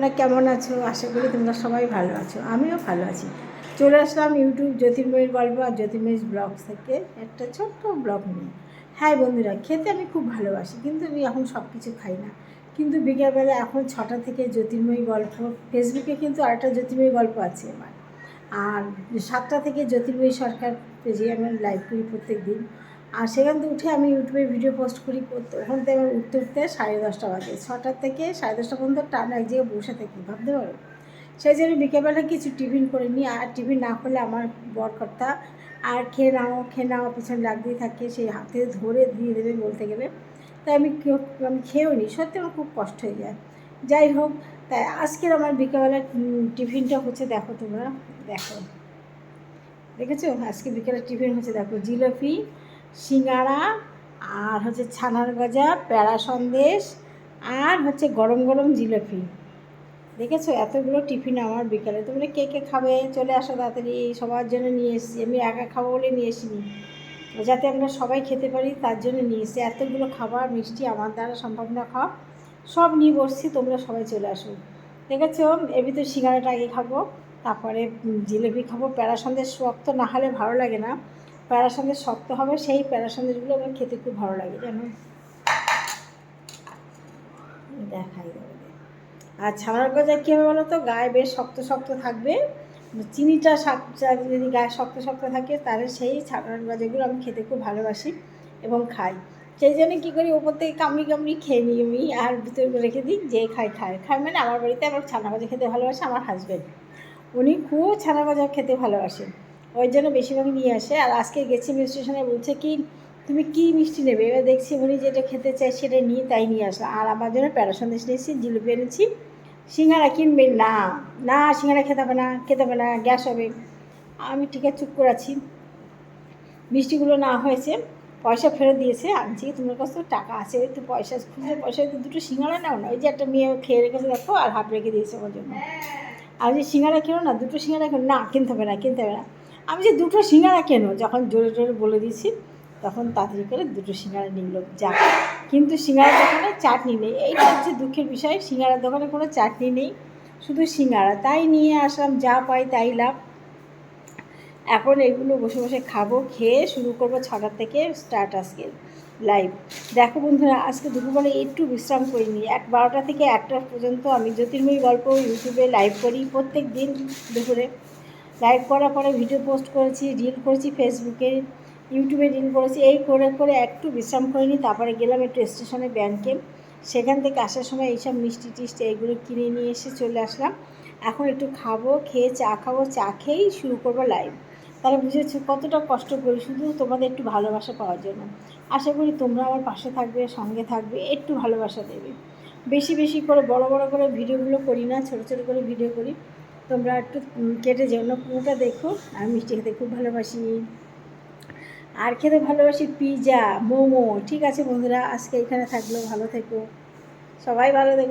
তোমরা কেমন আছো? আশা করি তোমরা সবাই ভালো আছো, আমিও ভালো আছি। চলে আসলাম ইউটিউব জ্যোতির্ময়ীর গল্প আর জ্যোতির্ময়ীর ব্লগ থেকে একটা ছোট্ট ব্লগ নিয়ে। হ্যাঁ বন্ধুরা, খেতে আমি খুব ভালোবাসি, কিন্তু আমি এখন সব কিছু খাই না। কিন্তু বিকেলবেলা এখন 6টা থেকে জ্যোতির্ময়ী গল্প, ফেসবুকে কিন্তু আরেকটা জ্যোতির্ময়ী গল্প আছে আমার। আর 7টা থেকে জ্যোতির্ময়ী সরকার পেজে আমি লাইভ করি প্রত্যেক দিন। আর সেখান থেকে উঠে আমি ইউটিউবে ভিডিও পোস্ট করি। ওখান থেকে আমার উঠতে 10:30 বাজে। 6টা থেকে 10:30 পর্যন্ত টানা এক জায়গায় বসে থাকি, ভাবতে পারো। সেই জন্য বিকেলবেলা কিছু টিফিন করে নিই, আর টিফিন না করলে আমার বরকর্তা আর খেয়ে নাও পিছনে লাগতেই থাকে, সেই হাতে ধরে দিয়ে দেবে বলতে গেলে। তাই আমি খেয়েও নিই, সত্যি আমার খুব কষ্ট হয়ে যায়। যাই হোক, তাই আজকের আমার বিকেলবেলা টিফিনটা হচ্ছে, দেখো তোমরা, দেখেছো আজকে বিকেলের টিফিন হচ্ছে, দেখো, জিলাপি, সিঙ্গাড়া, আর হচ্ছে ছানার গজা, প্যাড়া সন্দেশ, আর হচ্ছে গরম গরম জিলাপি। দেখেছো এতগুলো টিফিন আমার বিকেলে। তোমরা কে কে খাবে চলে আসো তাড়াতাড়ি, সবার জন্য নিয়ে এসেছি। আমি একা খাবো বলে নিয়ে এসিনি, যাতে আমরা সবাই খেতে পারি তার জন্য নিয়ে এসেছি। এতগুলো খাবার মিষ্টি আমার দ্বারা সম্ভব না খাওয়া, সব নিয়ে বসছি, তোমরা সবাই চলে আসো। দেখেছো, এর ভিতরে সিঙ্গাড়াটা আগে খাবো, তারপরে জিলেপি খাবো। প্যাড়া সন্দেশ শক্ত না হলে ভালো লাগে না, প্যাড়া সন্দেশ শক্ত হবে, সেই প্যাড়া সন্দেশগুলো আমার খেতে খুব ভালো লাগে জানো, দেখাই দেবে। আর ছানার গজা কী হবে বলো তো, গায়ে বেশ শক্ত শক্ত থাকবে, চিনিটা যদি গায়ে শক্ত শক্ত থাকে তাহলে সেই ছানার গজাগুলো আমি খেতে খুব ভালোবাসি এবং খাই। সেই জন্য কী করি, ওপর থেকে কামড়ি খেয়ে নিই আমি, আর ভিতরে রেখে দিই, যে খায় মানে আমার বাড়িতে আমার ছানা গজা খেতে ভালোবাসে আমার হাজব্যান্ড, উনি খুব ছানা গজা খেতে ভালোবাসেন, ওই জন্য বেশিরভাগ নিয়ে আসে। আর আজকে গেছি স্টেশনে, বলছে কি তুমি কী মিষ্টি নেবে, এবার দেখছি উনি যেটা খেতে চাই সেটা নিয়ে তাই নিয়ে আসলাম। আর আমার জন্য প্যাড়া সন্দেশ নিয়েছি, জিলিপি এনেছি। সিঙ্গাড়া কিনবেন না, না সিঙ্গাড়া খেতে হবে না, গ্যাস হবে। আমি ঠিক আছে চুপ করে আছি। মিষ্টিগুলো না হয়েছে, পয়সা ফেরত দিয়েছে। আমি কি তোমার কাছে তো টাকা আছে, তো পয়সা খুঁজে পয়সা দুটো সিঙ্গাড়া নাও না, ওই যে একটা মেয়ে খেয়ে রেখেছে দেখো, আর হাফ রেখে দিয়েছে আমার জন্য। আমি যে সিঙ্গাড়া কেনো না, দুটো সিঙ্গাড়া কেনো না, কিনতে হবে না। আমি যে দুটো সিঙ্গাড়া কেনো, যখন জোরে জোরে বলে দিয়েছি তখন তাড়াতাড়ি করে দুটো সিঙ্গাড়া নিল যা। কিন্তু সিঙ্গাড়ার দোকানে চাটনি নেই, এইটা হচ্ছে দুঃখের বিষয়। সিঙ্গাড়ার দোকানে কোনো চাটনি নেই, শুধু সিঙ্গাড়া, তাই নিয়ে আসলাম, যা পাই তাই লাভ। এখন এগুলো বসে বসে খাবো, খেয়ে শুরু করবো 6টা থেকে স্টার্ট আজকে লাইভ। দেখো বন্ধুরা, আজকে দুপুরবেলা একটু বিশ্রাম করিনি, 12টা থেকে 1টা পর্যন্ত আমি জ্যোতির্ময়ী গল্প ইউটিউবে লাইভ করি প্রত্যেক দিন দুপুরে। লাইভ করার পরে ভিডিও পোস্ট করেছি, রিল করেছি ফেসবুকে, ইউটিউবে রিল করেছি, এই করে একটু বিশ্রাম করিনি। তারপরে গেলাম একটু স্টেশনে ব্যাংকে, সেখান থেকে আসার সময় এইসব মিষ্টি টিষ্টি এইগুলো কিনে নিয়ে এসে চলে আসলাম। এখন একটু খাবো, খেয়ে চা খাবো, চা খেয়েই শুরু করবো লাইভ। তাহলে বুঝেছো কতটা কষ্ট করি শুধু তোমাদের একটু ভালোবাসা পাওয়ার জন্য। আশা করি তোমরা আমার পাশে থাকবে, সঙ্গে থাকবে, একটু ভালোবাসা দেবে। বেশি করে বড় করে ভিডিওগুলো করি না, ছোটো করে ভিডিও করি। তোমরা একটু কেটে যেও না, পুরোটা দেখো। আমি মিষ্টি খেতে খুব ভালোবাসি, আর খেতে ভালোবাসি পিৎজা, মোমো। ঠিক আছে বন্ধুরা, আজকে এখানে থাকলো, ভালো থেকো, সবাই ভালো থেকো।